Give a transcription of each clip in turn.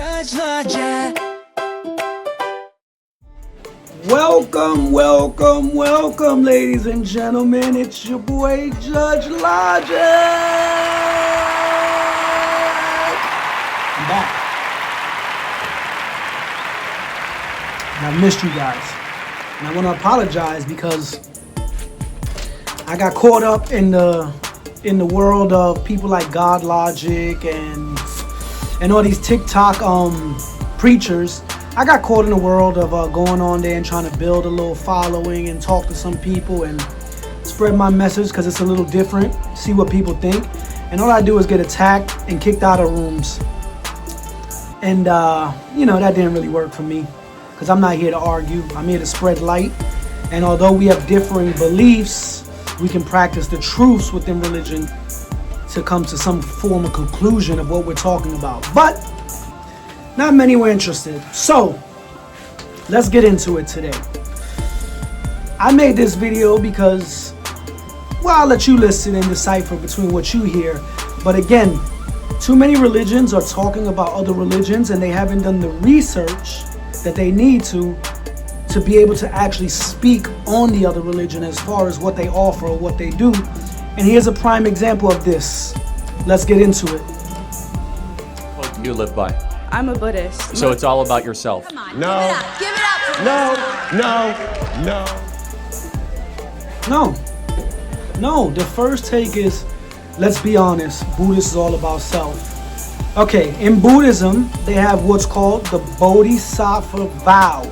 judge logic. Welcome, ladies and gentlemen. It's your boy, Judge Logic. I'm back. And I missed you guys. And I want to apologize because I got caught up in the world of people like God Logic and all these TikTok preachers. I got caught in the world of going on there and trying to build a little following and talk to some people and spread my message because it's a little different, see what people think. And all I do is get attacked and kicked out of rooms. And, that didn't really work for me because I'm not here to argue. I'm here to spread light. And although we have differing beliefs, we can practice the truths within religion to come to some form of conclusion of what we're talking about. But not many were interested. So let's get into it today. I made this video because, I'll let you listen and decipher between what you hear. But again, too many religions are talking about other religions and they haven't done the research that they need to be able to actually speak on the other religion as far as what they offer or what they do. And here's a prime example of this. Let's get into it. What do you live by? I'm a Buddhist. So it's all about yourself. Come on, No. give it up. No. The first take is, let's be honest, Buddhist is all about self. Okay, in Buddhism, they have what's called the Bodhisattva vow.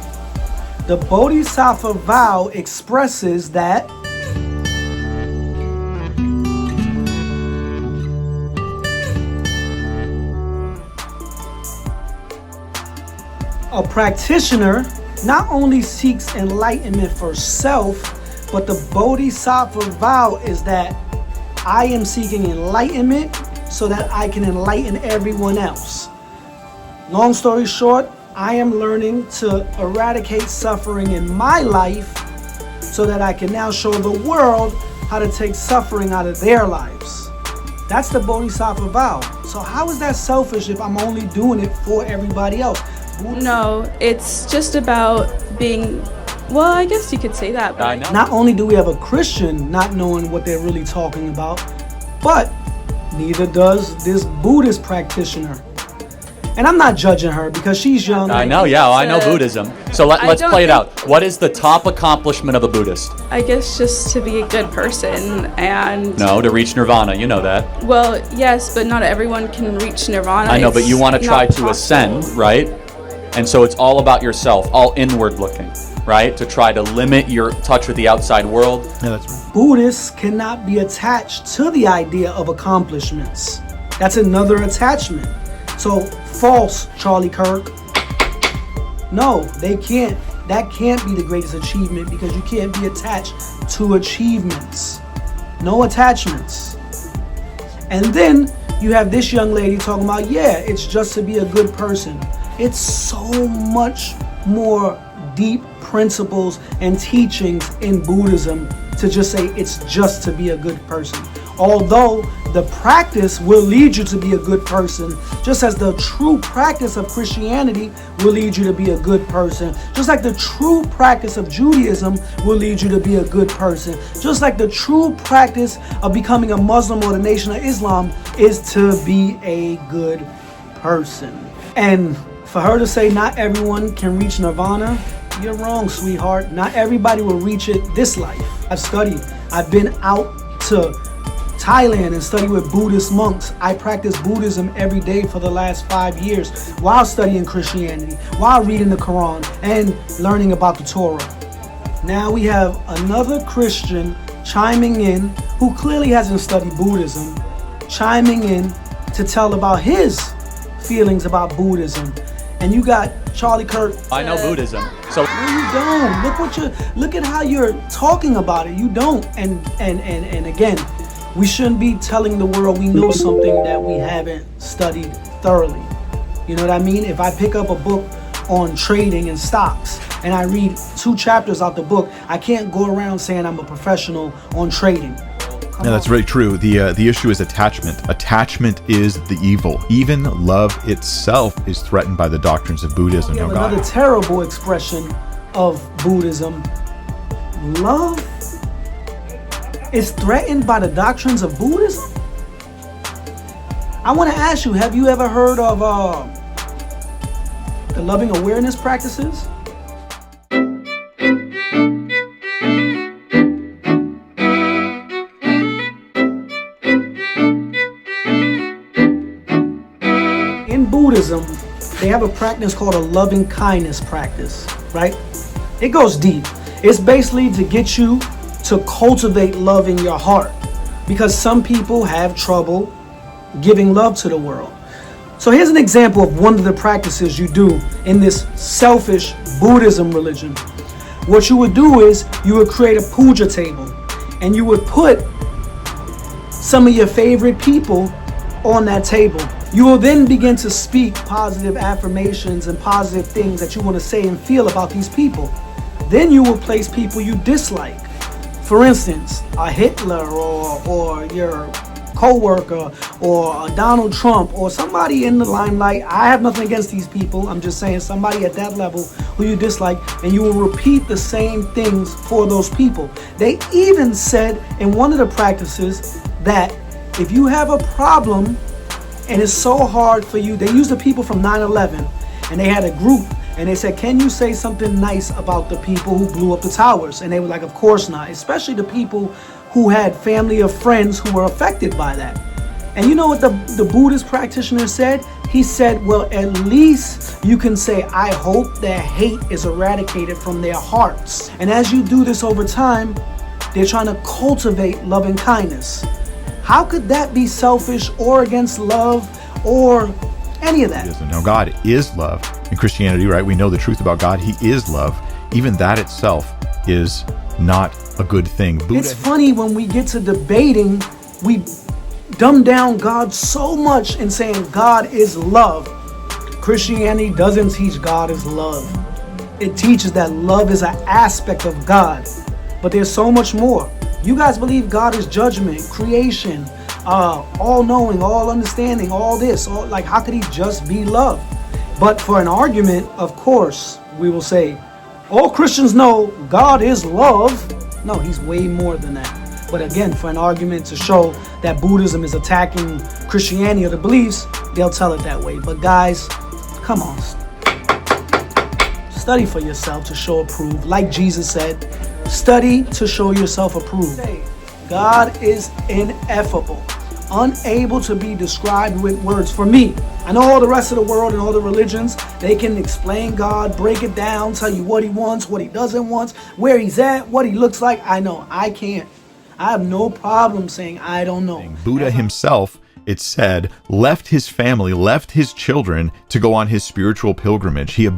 The Bodhisattva vow expresses that a practitioner not only seeks enlightenment for self, but the Bodhisattva vow is that I am seeking enlightenment so that I can enlighten everyone else. Long story short, I am learning to eradicate suffering in my life so that I can now show the world how to take suffering out of their lives. That's the Bodhisattva vow. So how is that selfish if I'm only doing it for everybody else? No, it's just about being, I guess you could say that. But I know. Not only do we have a Christian not knowing what they're really talking about, but neither does this Buddhist practitioner. And I'm not judging her because she's young. I know, I know Buddhism. So let's play it out. What is the top accomplishment of a Buddhist? I guess just to be a good person and... No, to reach nirvana, you know that. Well, yes, but not everyone can reach nirvana. I know, but you want to It's try not to possible. ascend, right? And so it's all about yourself, all inward looking, right? To try to limit your touch with the outside world. Yeah, that's right. Buddhists cannot be attached to the idea of accomplishments. That's another attachment. So false, Charlie Kirk. No, they can't. That can't be the greatest achievement because you can't be attached to achievements. No attachments. And then you have this young lady talking about, it's just to be a good person. It's so much more deep principles and teachings in Buddhism to just say it's just to be a good person. Although the practice will lead you to be a good person, just as the true practice of Christianity will lead you to be a good person, just like the true practice of Judaism will lead you to be a good person, just like the true practice of becoming a Muslim or the Nation of Islam is to be a good person. And for her to say not everyone can reach nirvana, you're wrong, sweetheart. Not everybody will reach it this life. I've been out to Thailand and studied with Buddhist monks. I practice Buddhism every day for the last 5 years while studying Christianity, while reading the Quran and learning about the Torah. Now we have another Christian chiming in who clearly hasn't studied Buddhism, chiming in to tell about his feelings about Buddhism. And you got Charlie Kirk. I know Buddhism. So No, you don't. Look at how you're talking about it. You don't. And again, we shouldn't be telling the world we know something that we haven't studied thoroughly. You know what I mean? If I pick up a book on trading and stocks and I read 2 chapters out the book, I can't go around saying I'm a professional on trading. No, that's very true. The issue is attachment. Attachment is the evil. Even love itself is threatened by the doctrines of Buddhism. We have Now, another terrible expression of Buddhism. Love is threatened by the doctrines of Buddhism? I want to ask you, have you ever heard of the loving awareness practices? In Buddhism, they have a practice called a loving kindness practice, right? It goes deep. It's basically to get you to cultivate love in your heart, because some people have trouble giving love to the world. So here's an example of one of the practices you do in this selfish Buddhism religion. What you would do is you would create a puja table and you would put some of your favorite people on that table. You will then begin to speak positive affirmations and positive things that you want to say and feel about these people. Then you will place people you dislike. For instance, a Hitler or your co-worker or a Donald Trump or somebody in the limelight. I have nothing against these people. I'm just saying somebody at that level who you dislike, and you will repeat the same things for those people. They even said in one of the practices that if you have a problem and it's so hard for you, they used the people from 9/11 and they had a group and they said, can you say something nice about the people who blew up the towers? And they were like, of course not, especially the people who had family or friends who were affected by that. And you know what the Buddhist practitioner said? He said, well, at least you can say, I hope their hate is eradicated from their hearts. And as you do this over time, they're trying to cultivate loving kindness. How could that be selfish or against love or any of that? Now, God is love. In Christianity, right, we know the truth about God. He is love. Even that itself is not a good thing. Buddha. It's funny when we get to debating, we dumb down God so much in saying God is love. Christianity doesn't teach God is love. It teaches that love is an aspect of God, but there's so much more. You guys believe God is judgment, creation, all knowing, all understanding, all this. Like, how could he just be love? But for an argument, of course, we will say, all Christians know God is love. No, he's way more than that. But again, for an argument to show that Buddhism is attacking Christianity or the beliefs, they'll tell it that way. But guys, come on. Study for yourself to show approved. Like Jesus said, study to show yourself approved. God is ineffable, unable to be described with words. For me, I know all the rest of the world and all the religions, they can explain God, break it down, tell you what he wants, what he doesn't want, where he's at, what he looks like. I know, I can't. I have no problem saying I don't know. Buddha himself, it said, left his family, left his children to go on his spiritual pilgrimage. He's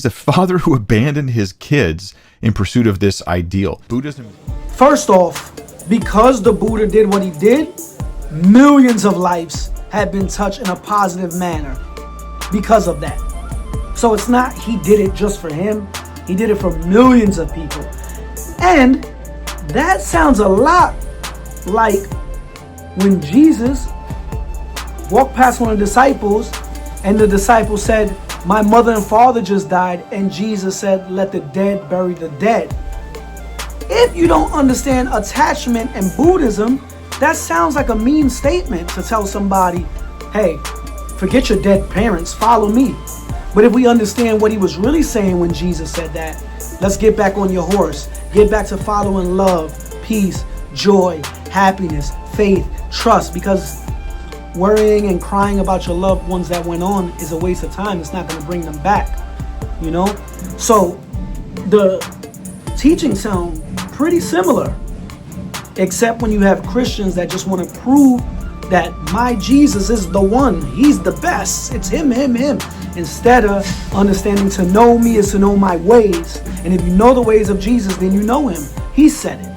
the father who abandoned his kids in pursuit of this ideal. Buddhism. First off, because the Buddha did what he did, millions of lives have been touched in a positive manner because of that. So it's not he did it just for him. He did it for millions of people. And that sounds a lot like when Jesus walked past one of the disciples and the disciple said, my mother and father just died, and Jesus said, let the dead bury the dead. If you don't understand attachment and Buddhism, that sounds like a mean statement to tell somebody, hey, forget your dead parents, follow me. But if we understand what he was really saying when Jesus said that, let's get back on your horse. Get back to following love, peace, joy, happiness, faith, trust, because worrying and crying about your loved ones that went on is a waste of time. It's not going to bring them back, you know? So the teachings sound pretty similar, except when you have Christians that just want to prove that my Jesus is the one. He's the best. It's him. Instead of understanding to know me is to know my ways. And if you know the ways of Jesus, then you know him. He said it.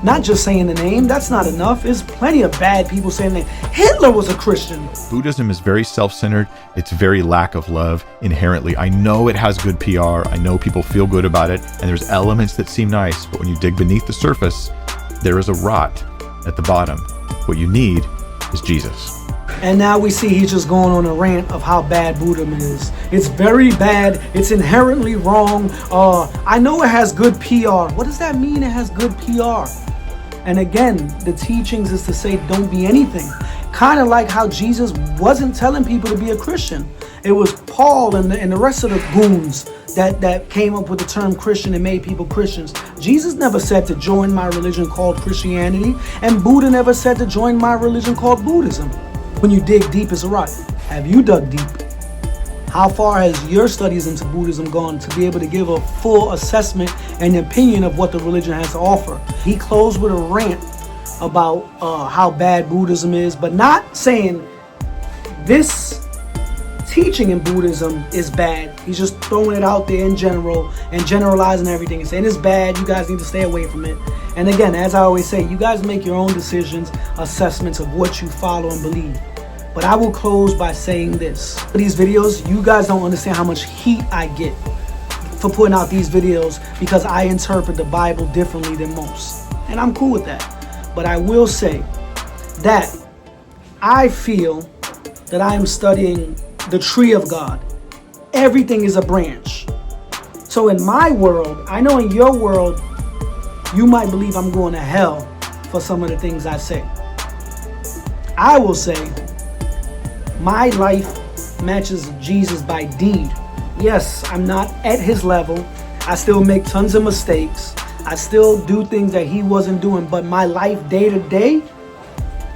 Not just saying the name, that's not enough. There's plenty of bad people saying that. Hitler was a Christian. Buddhism is very self-centered. It's very lack of love inherently. I know it has good PR. I know people feel good about it. And there's elements that seem nice. But when you dig beneath the surface, there is a rot at the bottom. What you need is Jesus. And now we see he's just going on a rant of how bad Buddhism is. It's very bad. It's inherently wrong. I know it has good PR. What does that mean, it has good PR? And again, the teachings is to say don't be anything. Kind of like how Jesus wasn't telling people to be a Christian. It was Paul and the rest of the goons that came up with the term Christian and made people Christians. Jesus never said to join my religion called Christianity, and Buddha never said to join my religion called Buddhism. When you dig deep, it's a rock. Have you dug deep? How far has your studies into Buddhism gone to be able to give a full assessment and opinion of what the religion has to offer? He closed with a rant about how bad Buddhism is, but not saying this teaching in Buddhism is bad. He's just throwing it out there in general and generalizing everything and saying it's bad, you guys need to stay away from it. And again, as I always say, you guys make your own decisions, assessments of what you follow and believe. But I will close by saying this. For these videos, you guys don't understand how much heat I get for putting out these videos because I interpret the Bible differently than most. And I'm cool with that. But I will say that I feel that I am studying the tree of God. Everything is a branch. So in my world, I know in your world, you might believe I'm going to hell for some of the things I say. I will say my life matches Jesus by deed. Yes, I'm not at his level. I still make tons of mistakes. I still do things that he wasn't doing, but my life day to day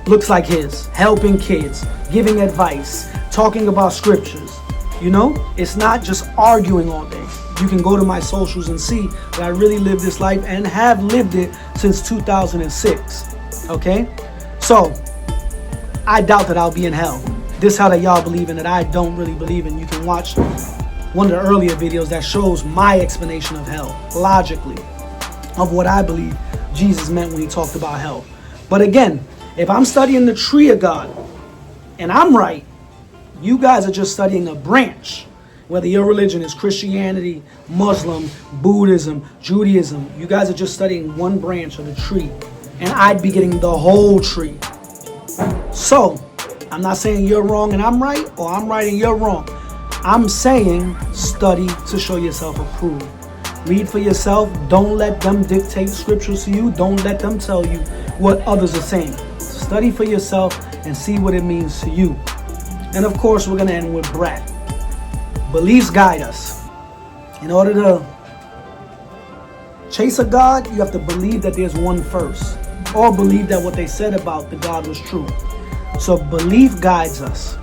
looks like his. Helping kids, giving advice, talking about scriptures. You know, it's not just arguing all day. You can go to my socials and see that I really live this life and have lived it since 2006. Okay? So, I doubt that I'll be in hell. This how that y'all believe in that I don't really believe in. You can watch one of the earlier videos that shows my explanation of hell, logically, of what I believe Jesus meant when he talked about hell. But again, if I'm studying the tree of God and I'm right, you guys are just studying a branch. Whether your religion is Christianity, Muslim, Buddhism, Judaism, you guys are just studying one branch of the tree. And I'd be getting the whole tree. So, I'm not saying you're wrong and I'm right, or I'm right and you're wrong. I'm saying study to show yourself approved. Read for yourself. Don't let them dictate scriptures to you. Don't let them tell you what others are saying. Study for yourself and see what it means to you. And of course, we're going to end with Brad. Beliefs guide us. In order to chase a God, you have to believe that there's one first, or believe that what they said about the God was true. So belief guides us.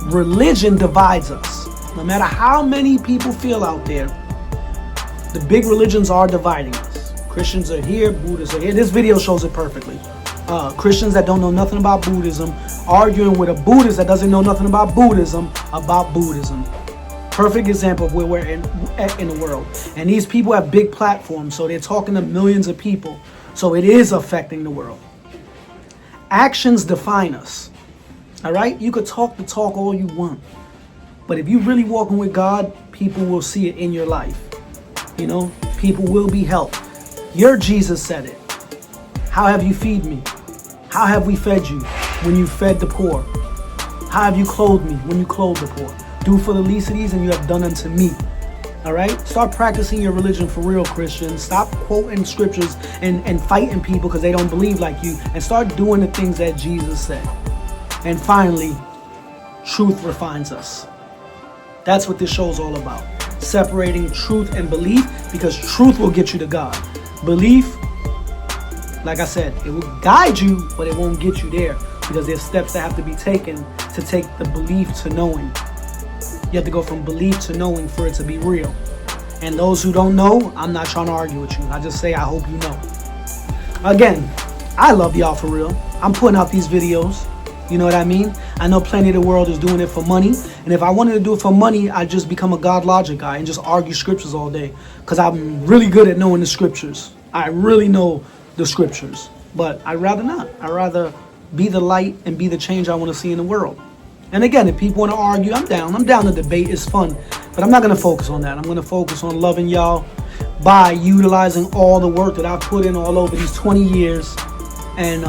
Religion divides us. No matter how many people feel out there, the big religions are dividing us. Christians are here, Buddhists are here. This video shows it perfectly. Christians that don't know nothing about Buddhism arguing with a Buddhist that doesn't know nothing about Buddhism. Perfect example of where we're in the world. And these people have big platforms, so they're talking to millions of people. So it is affecting the world. Actions define us. All right? You could talk the talk all you want. But if you're really walking with God, people will see it in your life. You know, people will be helped. Your Jesus said it. How have you fed me? How have we fed you when you fed the poor? How have you clothed me when you clothed the poor? Do for the least of these and you have done unto me. All right? Start practicing your religion for real, Christians. Stop quoting scriptures and fighting people because they don't believe like you. And start doing the things that Jesus said. And finally, truth refines us. That's what this show is all about. Separating truth and belief, because truth will get you to God. Belief, like I said, it will guide you, but it won't get you there because there's steps that have to be taken to take the belief to knowing. You have to go from belief to knowing for it to be real. And those who don't know, I'm not trying to argue with you. I just say I hope you know. Again, I love y'all for real. I'm putting out these videos. You know what I mean? I know plenty of the world is doing it for money. And if I wanted to do it for money, I'd just become a God logic guy and just argue scriptures all day. Because I'm really good at knowing the scriptures. I really know the scriptures. But I'd rather not. I'd rather be the light and be the change I want to see in the world. And again, if people want to argue, I'm down. I'm down to debate. It's fun. But I'm not going to focus on that. I'm going to focus on loving y'all, by utilizing all the work that I've put in all over these 20 years, and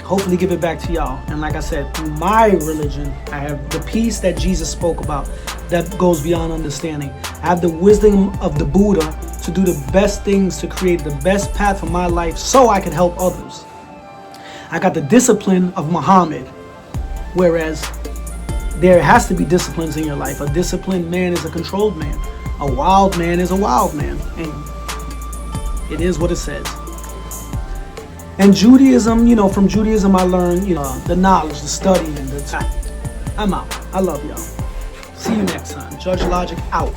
hopefully give it back to y'all. And like I said, through my religion, I have the peace that Jesus spoke about that goes beyond understanding. I have the wisdom of the Buddha to do the best things, to create the best path for my life so I can help others. I got the discipline of Muhammad, whereas there has to be disciplines in your life. A disciplined man is a controlled man. A wild man is a wild man. And it is what it says. And Judaism, from Judaism I learned, the knowledge, the study, and I'm out. I love y'all. See you next time. Judge Logic out.